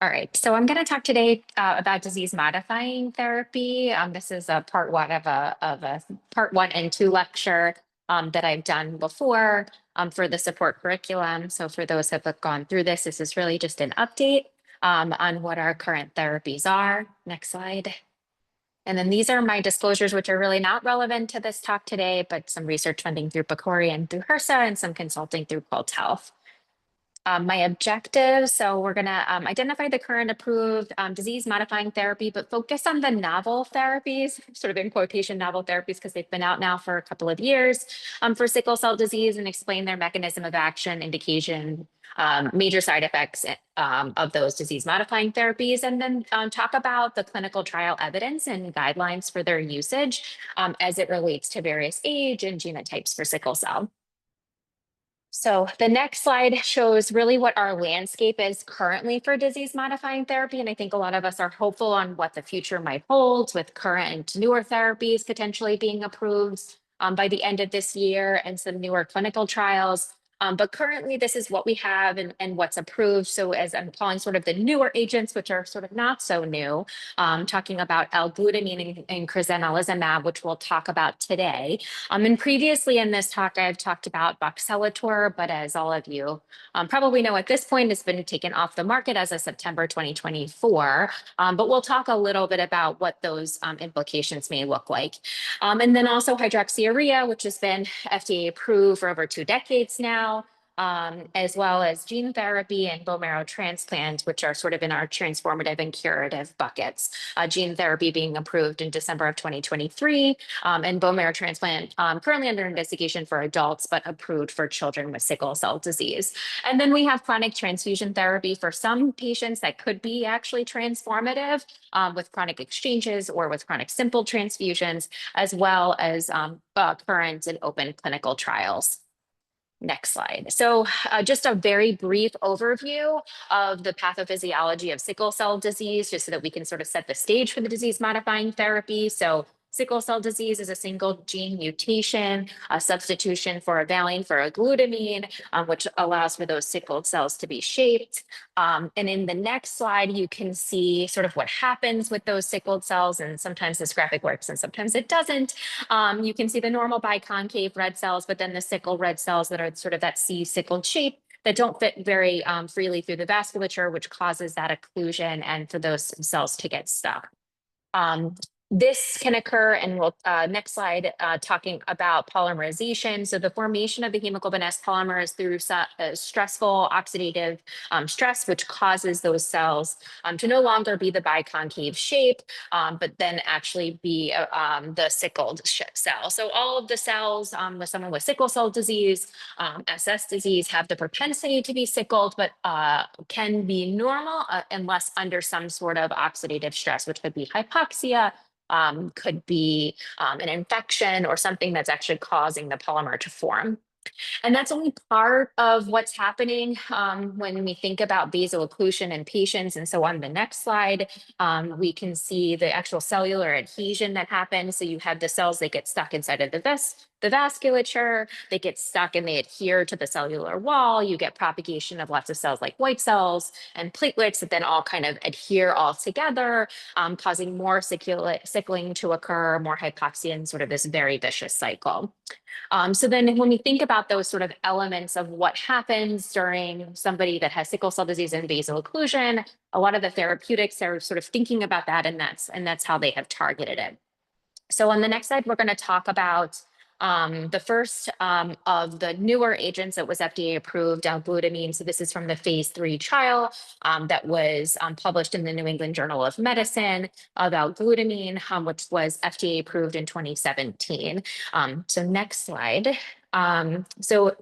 All right, so I'm going to talk today about disease-modifying therapy. This is a part one of a part 1 and 2 lecture that I've done before for the support curriculum. So for those that have gone through this, this is really just an update on what our current therapies are. Next slide. And then these are my disclosures, which are really not relevant to this talk today, but some research funding through PCORI and through HRSA and some consulting through Qualt Health. My objectives, so we're going to identify the current approved disease-modifying therapy, but focus on the novel therapies, sort of in quotation novel therapies, because they've been out now for a couple of years for sickle cell disease and explain their mechanism of action, indication, major side effects of those disease-modifying therapies, and then talk about the clinical trial evidence and guidelines for their usage as it relates to various age and genotypes for sickle cell. So the next slide shows really what our landscape is currently for disease modifying therapy. And I think a lot of us are hopeful on what the future might hold with current newer therapies potentially being approved by the end of this year and some newer clinical trials. But currently this is what we have and what's approved. So as I'm calling sort of the newer agents, which are sort of not so new, talking about L-glutamine and crizanlizumab, which we'll talk about today. And previously in this talk, I've talked about voxelotor, but as all of you probably know at this point, it's been taken off the market as of September 2024. But we'll talk a little bit about what those implications may look like. And then also hydroxyurea, which has been FDA approved for over 2 decades now. As well as gene therapy and bone marrow transplant, which are sort of in our transformative and curative buckets. Gene therapy being approved in December of 2023, and bone marrow transplant currently under investigation for adults, but approved for children with sickle cell disease. And then we have chronic transfusion therapy for some patients that could be actually transformative with chronic exchanges or with chronic simple transfusions, as well as current and open clinical trials. Next slide. So just a very brief overview of the pathophysiology of sickle cell disease, just so that we can sort of set the stage for the disease modifying therapy. So sickle cell disease is a single gene mutation, a substitution for a valine for a glutamine, which allows for those sickled cells to be shaped. And in the next slide, you can see sort of what happens with those sickled cells. And sometimes this graphic works and sometimes it doesn't. You can see the normal biconcave red cells, but then the sickle red cells that are sort of that C sickled shape that don't fit very freely through the vasculature, which causes that occlusion and for those cells to get stuck. This can occur, and we'll next slide talking about polymerization. So the formation of the hemoglobin S polymers through stressful oxidative stress, which causes those cells to no longer be the biconcave shape, but then actually be the sickled cell. So all of the cells with someone with sickle cell disease, SS disease, have the propensity to be sickled, but can be normal unless under some sort of oxidative stress, which could be hypoxia, could be an infection or something that's actually causing the polymer to form. And that's only part of what's happening when we think about vaso-occlusion in patients. And so on the next slide, we can see the actual cellular adhesion that happens. So you have the cells that get stuck inside of the vasculature, they get stuck and they adhere to the cellular wall. You get propagation of lots of cells like white cells and platelets that then all kind of adhere all together, causing more sickling to occur, more hypoxia, and sort of this very vicious cycle. So then when we think about those sort of elements of what happens during somebody that has sickle cell disease and vaso-occlusion, a lot of the therapeutics are sort of thinking about that, and that's how they have targeted it. So on the next slide, we're going to talk about the first of the newer agents that was FDA approved, L-glutamine. So this is from the phase 3 trial that was published in the New England Journal of Medicine of L-glutamine, which was FDA approved in 2017. So next slide. So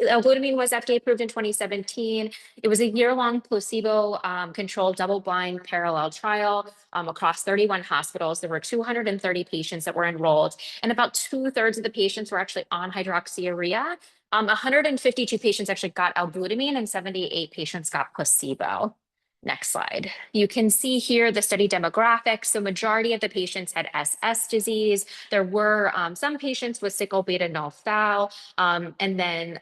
L-glutamine was FDA approved in 2017. It was a year-long placebo-controlled double-blind parallel trial across 31 hospitals. There were 230 patients that were enrolled, and about 2/3 of the patients were actually on hydroxyurea. 152 patients actually got L-glutamine and 78 patients got placebo. Next slide. You can see here the study demographics. So majority of the patients had SS disease. There were some patients with sickle beta null thal, and then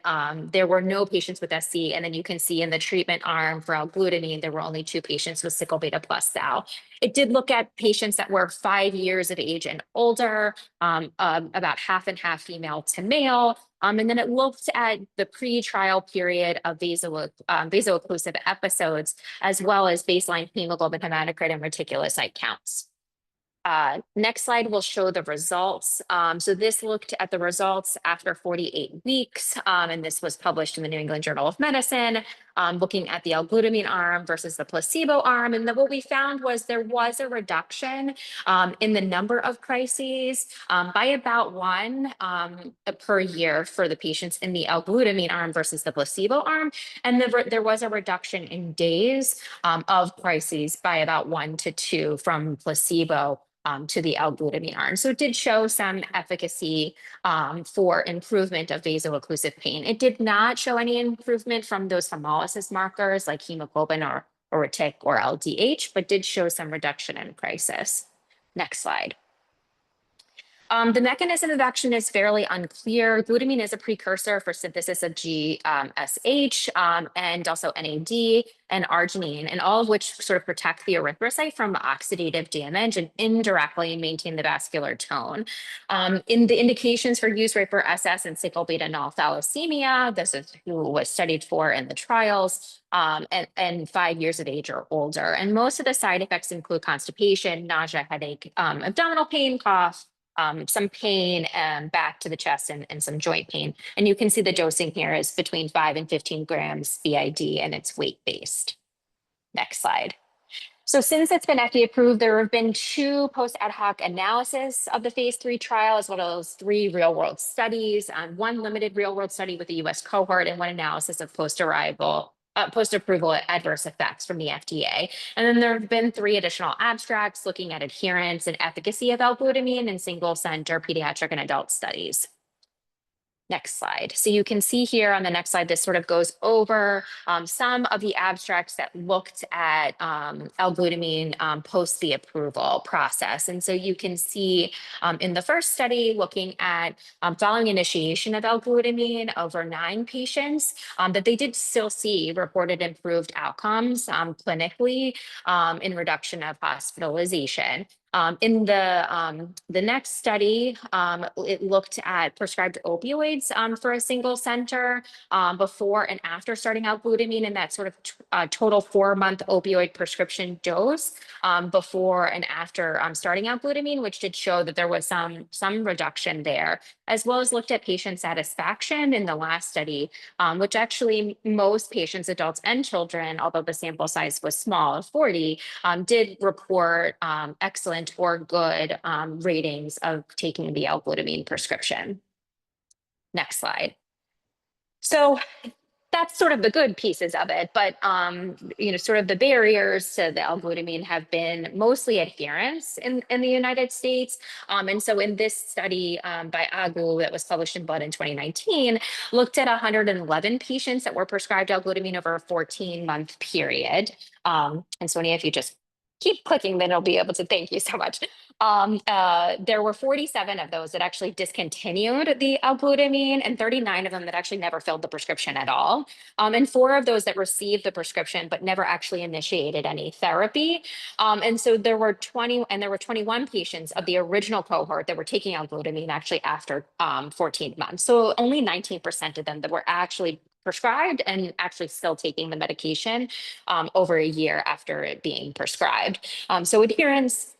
there were no patients with SC. And then you can see in the treatment arm for L-glutamine, there were only 2 patients with sickle beta plus thal. It did look at patients that were 5 years of age and older, about half and half female to male. And then it looked at the pre-trial period of vaso-occlusive episodes, as well as baseline hemoglobin, hematocrit, and reticulocyte counts. Next slide will show the results. So this looked at the results after 48 weeks, and this was published in the New England Journal of Medicine, looking at the L-glutamine arm versus the placebo arm. And then what we found was there was a reduction in the number of crises by about 1 per year for the patients in the L-glutamine arm versus the placebo arm. And there was a reduction in days of crises by about 1 to 2 from placebo to the L-glutamine arm. So it did show some efficacy for improvement of vaso-occlusive pain. It did not show any improvement from those hemolysis markers like hemoglobin or retic or LDH, but did show some reduction in crisis. Next slide. The mechanism of action is fairly unclear. Glutamine is a precursor for synthesis of GSH and also NAD and arginine, and all of which sort of protect the erythrocyte from oxidative damage and indirectly maintain the vascular tone. In the indications for use right for SS and sickle beta null thalassemia, this is who was studied for in the trials, and 5 years of age or older. And most of the side effects include constipation, nausea, headache, abdominal pain, cough, some pain back to the chest and some joint pain. And you can see the dosing here is between 5 and 15 grams BID, and it's weight-based. Next slide. So since it's been FDA approved, there have been 2 post ad hoc analysis of the phase 3 trial, as well as 3 real world studies, 1 limited real world study with the US cohort, and 1 analysis of post-approval adverse effects from the FDA. And then there have been 3 additional abstracts looking at adherence and efficacy of L-glutamine in single center pediatric and adult studies. Next slide. So you can see here on the next slide, this sort of goes over some of the abstracts that looked at L-glutamine post the approval process. And so you can see in the first study looking at following initiation of L-glutamine over 9 patients, that they did still see reported improved outcomes clinically in reduction of hospitalization. In the next study, it looked at prescribed opioids for a single center before and after starting out glutamine, in that sort of total 4-month opioid prescription dose before and after starting out glutamine, which did show that there was some reduction there, as well as looked at patient satisfaction in the last study, which actually most patients, adults and children, although the sample size was small, 40, did report excellent or good ratings of taking the L-glutamine prescription. Next slide. So that's sort of the good pieces of it, but sort of the barriers to the L-glutamine have been mostly adherence in the United States. And so in this study by Agu that was published in Blood in 2019, looked at 111 patients that were prescribed L-glutamine over a 14-month period. And Sonia, if you just keep clicking, then I'll be able to thank you so much. There were 47 of those that actually discontinued the L-glutamine, and 39 of them that actually never filled the prescription at all. And 4 of those that received the prescription but never actually initiated any therapy. And so there were 21 patients of the original cohort that were taking L-glutamine actually after 14 months. So only 19% of them that were actually prescribed and actually still taking the medication over a year after it being prescribed. So adherence,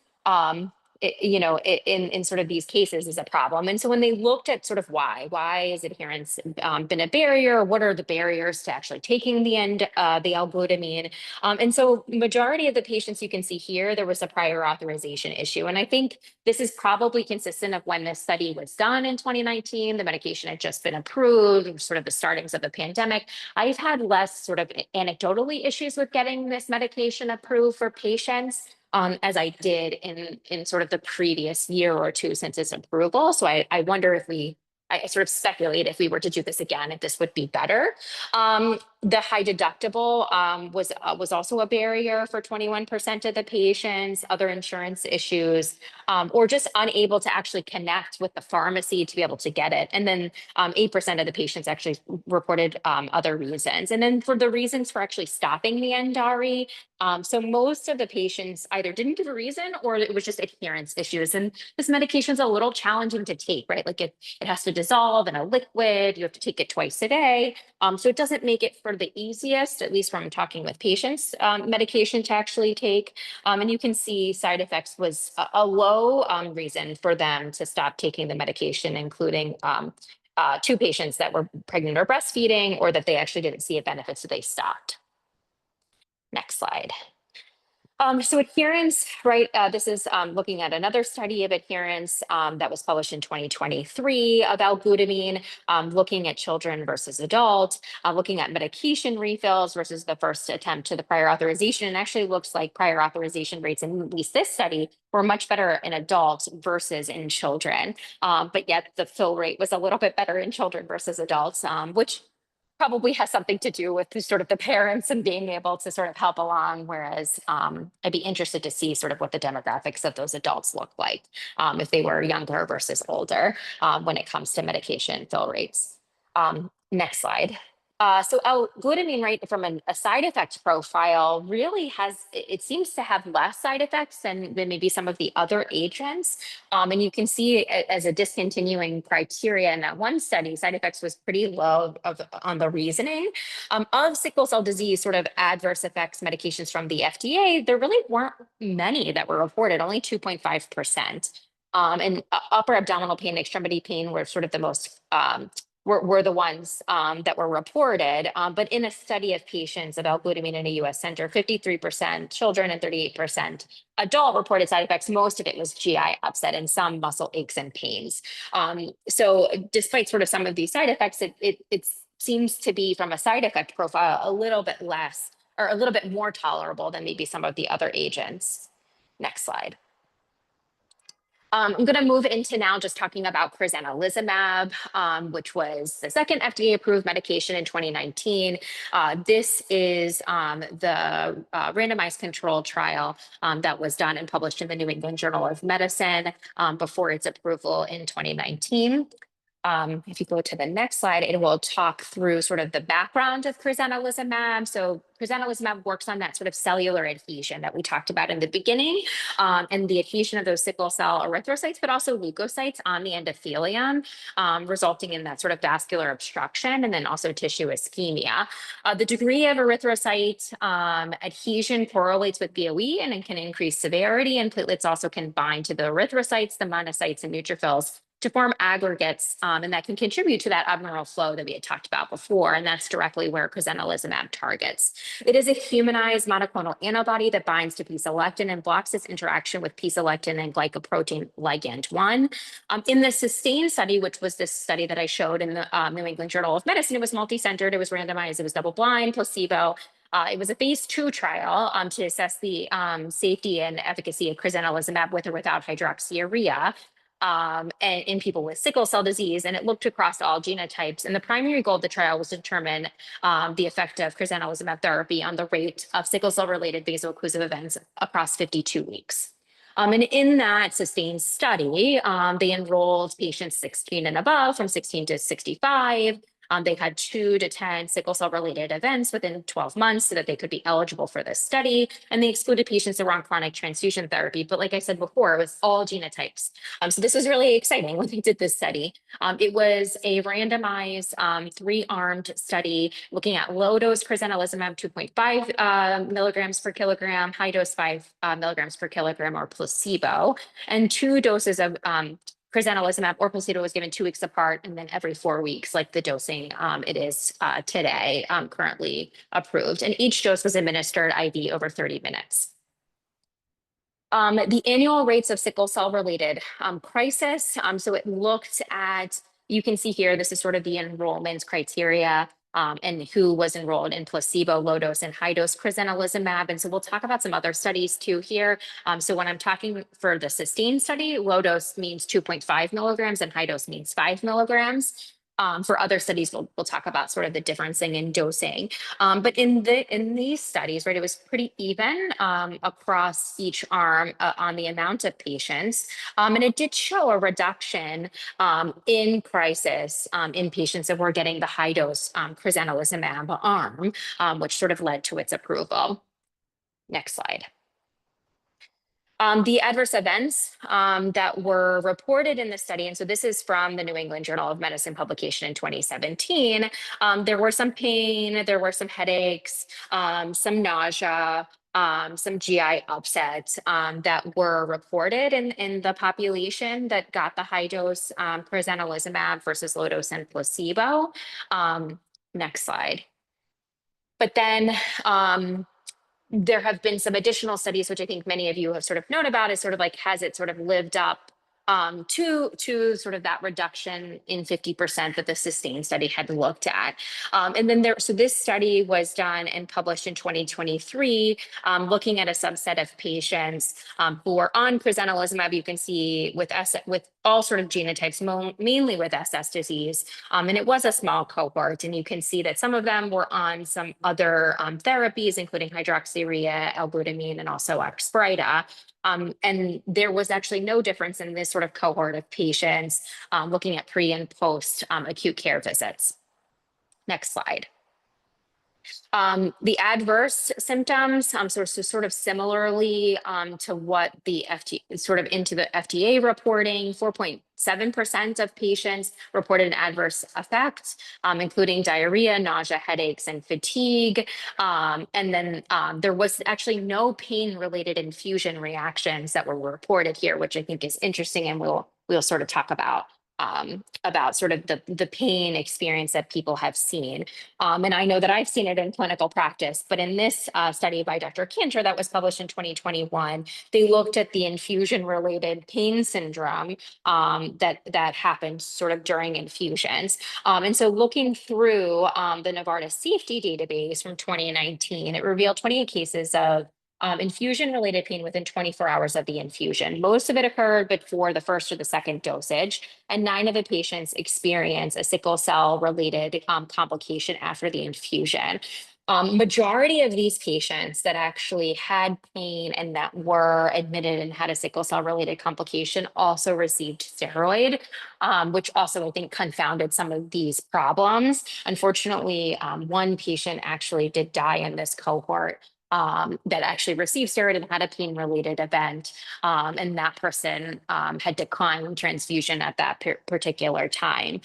in sort of these cases is a problem. And so when they looked at sort of why is adherence been a barrier? What are the barriers to actually taking the L-glutamine? And so majority of the patients you can see here, there was a prior authorization issue. And I think this is probably consistent of when this study was done in 2019. The medication had just been approved, sort of the startings of the pandemic. I've had less sort of anecdotally issues with getting this medication approved for patients as I did in sort of the previous year or 2 since its approval. So I wonder if I sort of speculate if we were to do this again, if this would be better. The high deductible was also a barrier for 21% of the patients, other insurance issues, or just unable to actually connect with the pharmacy to be able to get it. And then 8% of the patients actually reported other reasons. And then for the reasons for actually stopping the NDARI, so most of the patients either didn't give a reason or it was just adherence issues. And this medication is a little challenging to take, right? Like it has to dissolve in a liquid. You have to take it twice a day. So it doesn't make it for the easiest, at least from talking with patients, medication to actually take. And you can see side effects was a low reason for them to stop taking the medication, including 2 patients that were pregnant or breastfeeding, or that they actually didn't see a benefit, so they stopped. Next slide. So adherence, right? This is looking at another study of adherence that was published in 2023 of L-glutamine, looking at children versus adults, looking at medication refills versus the first attempt to the prior authorization. And actually looks like prior authorization rates in at least this study were much better in adults versus in children. But yet the fill rate was a little bit better in children versus adults, which probably has something to do with sort of the parents and being able to sort of help along. Whereas I'd be interested to see sort of what the demographics of those adults look like if they were younger versus older when it comes to medication fill rates. Next slide. So L-glutamine, right, from a side effect profile really it seems to have less side effects than maybe some of the other agents. And you can see as a discontinuing criteria in that one study, side effects was pretty low on the reasoning. Of sickle cell disease sort of adverse effects medications from the FDA, there really weren't many that were reported, only 2.5%. And upper abdominal pain, extremity pain were sort of the most were the ones that were reported. But in a study of patients of L-glutamine in a US center, 53% children and 38% adult reported side effects. Most of it was GI upset and some muscle aches and pains. So despite sort of some of these side effects, it seems to be from a side effect profile a little bit less or a little bit more tolerable than maybe some of the other agents. Next slide. I'm going to move into now just talking about crizanlizumab, which was the second FDA-approved medication in 2019. This is the randomized control trial that was done and published in the New England Journal of Medicine before its approval in 2019. If you go to the next slide, it will talk through sort of the background of crizanlizumab. So crizanlizumab works on that sort of cellular adhesion that we talked about in the beginning, and the adhesion of those sickle cell erythrocytes, but also leukocytes on the endothelium, resulting in that sort of vascular obstruction and then also tissue ischemia. The degree of erythrocyte adhesion correlates with BOE and it can increase severity, and platelets also can bind to the erythrocytes, the monocytes, and neutrophils to form aggregates, and that can contribute to that abnormal flow that we had talked about before, and that's directly where crizanlizumab targets. It is a humanized monoclonal antibody that binds to P-selectin and blocks its interaction with P-selectin and glycoprotein ligand 1. In the SUSTAIN study, which was this study that I showed in the New England Journal of Medicine, it was multi-centered, it was randomized, it was double-blind, placebo. It was a phase 2 trial to assess the safety and efficacy of crizanlizumab with or without hydroxyurea. And in people with sickle cell disease, and it looked across all genotypes. And the primary goal of the trial was to determine the effect of crizanlizumab therapy on the rate of sickle cell-related vaso-occlusive events across 52 weeks. And in that SUSTAIN study, they enrolled patients 16 and above, from 16 to 65. They had 2 to 10 sickle cell related events within 12 months so that they could be eligible for this study. And they excluded patients that were on chronic transfusion therapy. But like I said before, it was all genotypes. So this was really exciting when they did this study. It was a randomized 3-armed study looking at low dose crizanlizumab 2.5 milligrams per kilogram, high dose 5 milligrams per kilogram, or placebo, and 2 doses of crizanlizumab or placebo was given 2 weeks apart, and then every 4 weeks, like the dosing it is today, currently approved. And each dose was administered IV over 30 minutes. The annual rates of sickle cell related crisis. So it looked at, you can see here, this is sort of the enrollment criteria and who was enrolled in placebo, low dose, and high dose crizanlizumab. And so we'll talk about some other studies too here. So when I'm talking for the SUSTAIN study, low dose means 2.5 milligrams and high dose means 5 milligrams. For other studies, we'll talk about sort of the differencing in dosing. But in these studies, right, it was pretty even across each arm on the amount of patients. And it did show a reduction in crisis in patients that were getting the high dose crizanlizumab arm, which sort of led to its approval. Next slide. The adverse events that were reported in the study, and so this is from the New England Journal of Medicine publication in 2017, there were some pain, there were some headaches, some nausea, some GI upset that were reported in the population that got the high dose crizanlizumab versus low dose and placebo. Next slide. But then there have been some additional studies, which I think many of you have sort of known about, is sort of like, has it sort of lived up to sort of that reduction in 50% that the SUSTAIN study had looked at. And then so this study was done and published in 2023, looking at a subset of patients who were on crizanlizumab. You can see with all sort of genotypes, mainly with SS disease. And it was a small cohort, and you can see that some of them were on some other therapies, including hydroxyurea, L-glutamine, and also Oxbryta. And there was actually no difference in this sort of cohort of patients looking at pre and post acute care visits. Next slide. The adverse symptoms, so sort of similarly to what the FDA, sort of into the FDA reporting, 4.7% of patients reported an adverse effect, including diarrhea, nausea, headaches, and fatigue. And then there was actually no pain-related infusion reactions that were reported here, which I think is interesting, and we'll sort of talk about sort of the pain experience that people have seen. And I know that I've seen it in clinical practice, but in this study by Dr. Cantor that was published in 2021, they looked at the infusion-related pain syndrome that happened sort of during infusions. And so looking through the Novartis safety database from 2019, it revealed 28 cases of infusion-related pain within 24 hours of the infusion. Most of it occurred before the first or the second dosage, and 9 of the patients experienced a sickle cell-related complication after the infusion. Majority of these patients that actually had pain and that were admitted and had a sickle cell-related complication also received steroid, which also I think confounded some of these problems. Unfortunately, one patient actually did die in this cohort that actually received steroid and had a pain-related event. And that person had declined transfusion at that particular time.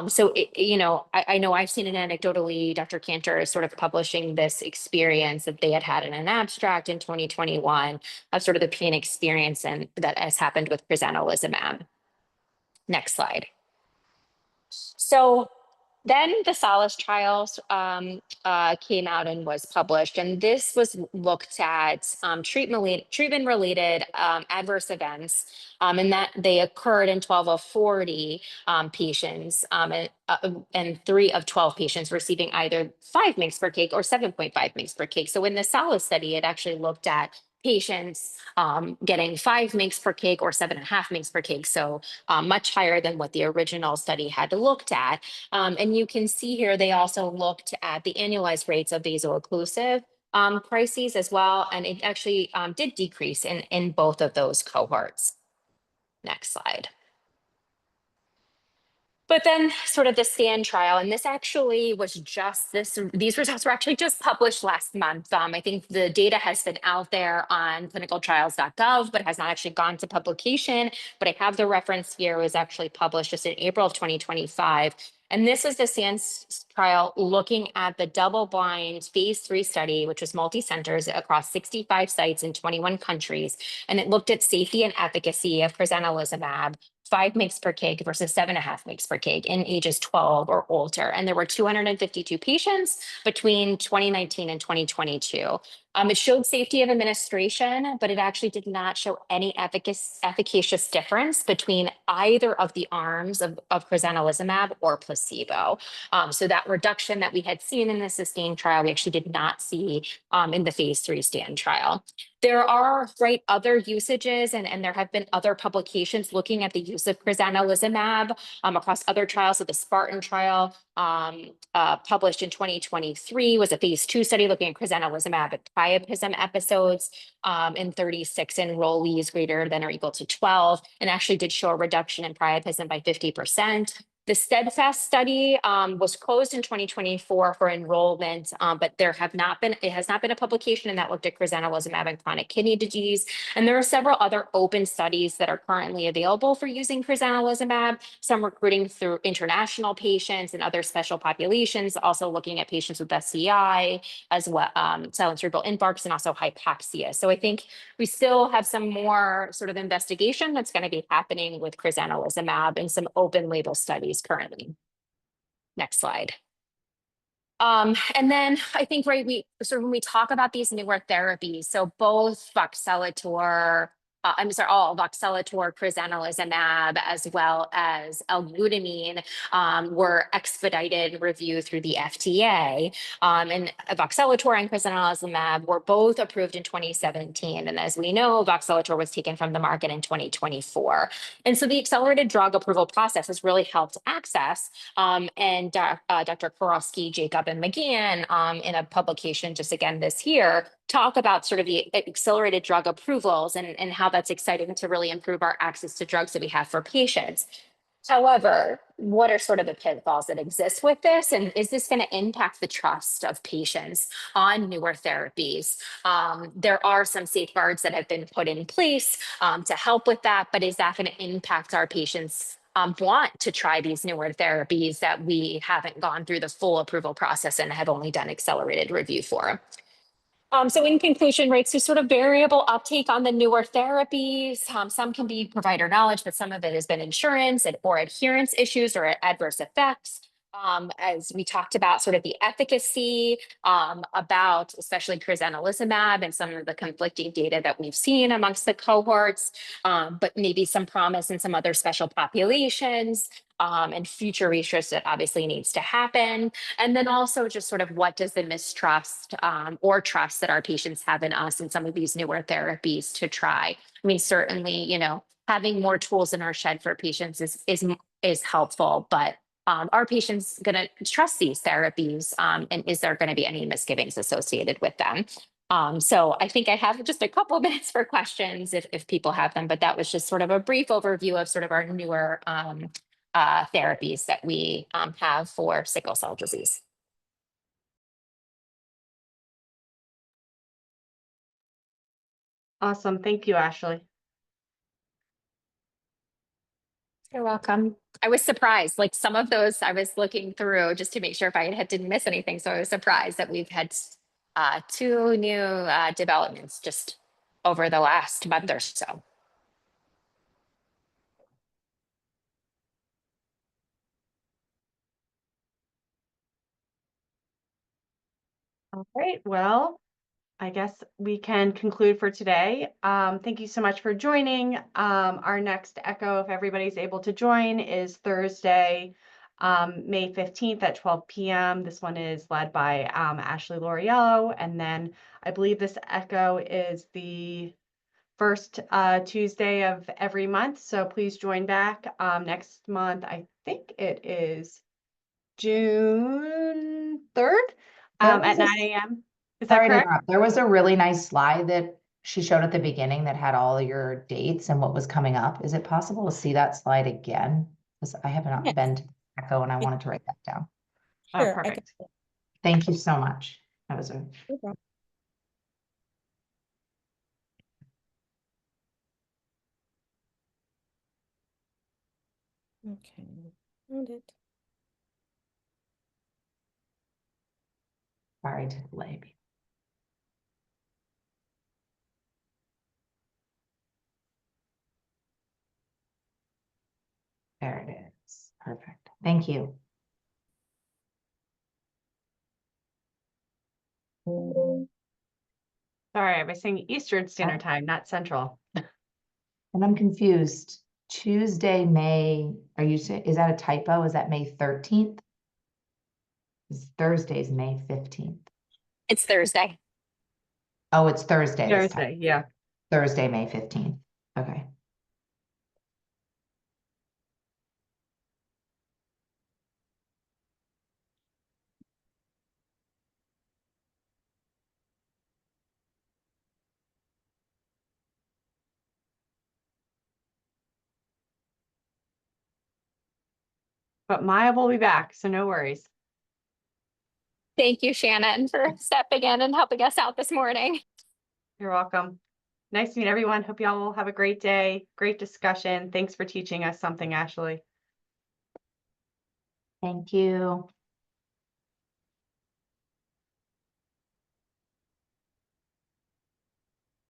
So, I know I've seen it anecdotally. Dr. Cantor is sort of publishing this experience that they had in an abstract in 2021 of sort of the pain experience and that has happened with crizanlizumab. Next slide. So then the Solace trials came out and was published, and this was looked at treatment-related adverse events, and that they occurred in 12 of 40 patients, and 3 of 12 patients receiving either 5 mg per kg or 7.5 mg per kg. So in the Solace study, it actually looked at patients getting 5 mg per kg or 7.5 mg per kg, so much higher than what the original study had looked at. And you can see here, they also looked at the annualized rates of vaso-occlusive crises as well, and it actually did decrease in both of those cohorts. Next slide. But then sort of the STAND trial, and this actually was just these results were actually just published last month. I think the data has been out there on clinicaltrials.gov, but has not actually gone to publication. But I have the reference here. It was actually published just in April of 2025. And this is the STAND trial looking at the double-blind phase 3 study, which was multi-centers across 65 sites in 21 countries. And it looked at safety and efficacy of crizanlizumab 5 mg per kg versus 7.5 mg per kg in ages 12 or older. And there were 252 patients between 2019 and 2022. It showed safety of administration, but it actually did not show any efficacious difference between either of the arms of crizanlizumab or placebo. So that reduction that we had seen in the SUSTAIN trial, we actually did not see in the phase 3 STAND trial. There are other usages, and there have been other publications looking at the use of crizanlizumab across other trials. So the Spartan trial published in 2023 was a phase 2 study looking at crizanlizumab at priapism episodes in 36 enrollees greater than or equal to 12, and actually did show a reduction in priapism by 50%. The Steadfast study was closed in 2024 for enrollment, but it has not been a publication, and that looked at crizanlizumab and chronic kidney disease. And there are several other open studies that are currently available for using crizanlizumab, some recruiting through international patients and other special populations, also looking at patients with SCI as well, silent cerebral infarcts, and also hypoxia. So I think we still have some more sort of investigation that's going to be happening with crizanlizumab and some open label studies currently. Next slide. And then I think, we sort of, when we talk about these newer therapies, so both voxelotor, voxelotor, crizanlizumab, as well as L-glutamine were expedited review through the FDA. And voxelotor and crizanlizumab were both approved in 2017. And as we know, voxelotor was taken from the market in 2024. And so the accelerated drug approval process has really helped access. And Dr. Korosky, Jacob, and McGann in a publication just again this year talk about sort of the accelerated drug approvals and how that's exciting to really improve our access to drugs that we have for patients. However, what are sort of the pitfalls that exist with this? And is this going to impact the trust of patients on newer therapies? There are some safeguards that have been put in place to help with that, but is that going to impact our patients' want to try these newer therapies that we haven't gone through the full approval process and have only done accelerated review for? So in conclusion, right, so sort of variable uptake on the newer therapies. Some can be provider knowledge, but some of it has been insurance or adherence issues or adverse effects. As we talked about sort of the efficacy about especially crizanlizumab and some of the conflicting data that we've seen amongst the cohorts, but maybe some promise in some other special populations. And future research that obviously needs to happen. And then also just sort of what does the mistrust or trust that our patients have in us and some of these newer therapies to try. I mean, certainly, having more tools in our shed for patients is helpful, but are patients going to trust these therapies? And is there going to be any misgivings associated with them? So I think I have just a couple of minutes for questions if people have them, but that was just sort of a brief overview of sort of our newer therapies that we have for sickle cell disease. Awesome. Thank you, Ashley. You're welcome. I was surprised, like some of those I was looking through just to make sure if I didn't miss anything. So I was surprised that we've had 2 new developments just over the last month or so. All right. Well, I guess we can conclude for today. Thank you so much for joining. Our next Echo, if everybody's able to join, is Thursday, May 15th at 12 p.m. This one is led by Ashley Lauriello. And then I believe this Echo is the first Tuesday of every month. So please join back next month. I think it is June 3rd at 9 a.m. Is that correct? There was a really nice slide that she showed at the beginning that had all your dates and what was coming up. Is it possible to see that slide again? Because I have not been to Echo and I wanted to write that down. Oh, perfect. Thank you so much. That was a Okay. Found it. sorry to delay me. There it is. Perfect. Thank you. Sorry, I was saying Eastern Standard Time, not Central. And I'm confused. Tuesday, May, are you saying, is that a typo? Is that May 13th? Thursday's May 15th. It's Thursday. Oh, it's Thursday this time. Thursday, yeah. Thursday, May 15th. Okay. But Maya will be back, so no worries. Thank you, Shannon, for stepping in and helping us out this morning. You're welcome. Nice to meet everyone. Hope y'all will have a great day. Great discussion. Thanks for teaching us something, Ashley. Thank you.